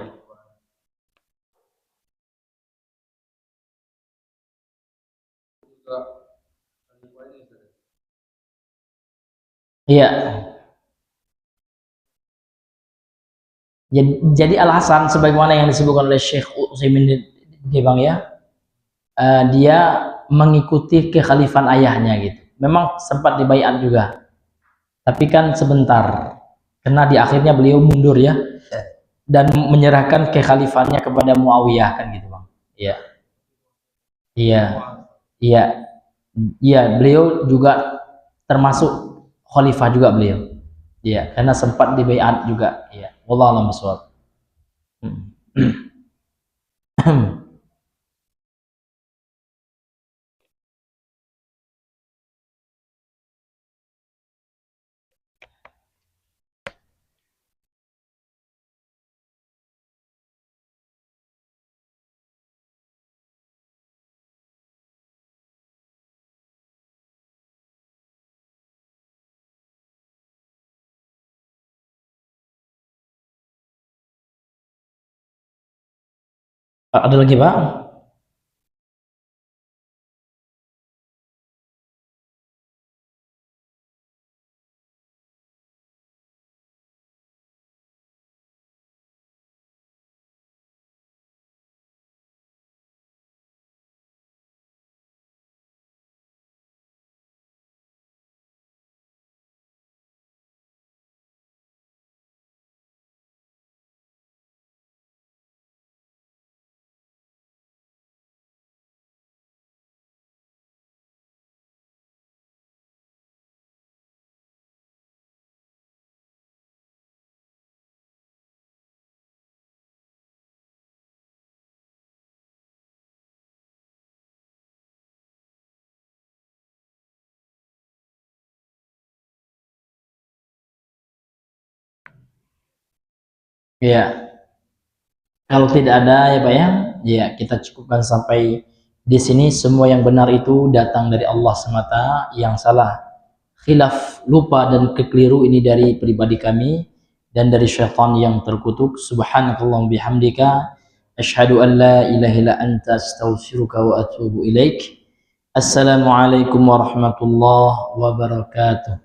iya. Jadi alasan sebagaimana yang disebutkan oleh Syekh Utsaimin di Bang ya, dia mengikuti kekhalifahan ayahnya gitu. Memang sempat dibaiat juga, tapi kan sebentar, karena di akhirnya beliau mundur ya, dan menyerahkan kekhalifahannya kepada Muawiyah kan gitu Bang. Iya, iya, iya, iya. Beliau juga termasuk khalifah juga beliau. Iya, karena sempat dibaiat juga. Iya, wallahu a'lam bishawab. Ada lagi Pak? Ya, kalau tidak ada ya Pak ya, ya kita cukupkan sampai di sini. Semua yang benar itu datang dari Allah semata, yang salah khilaf, lupa dan kekeliru ini dari pribadi kami dan dari syaitan yang terkutuk. Subhanakallahumma bihamdika asyhadu an la ilaha illa anta astaghfiruka wa atubu ilaik. Assalamualaikum warahmatullahi wabarakatuh.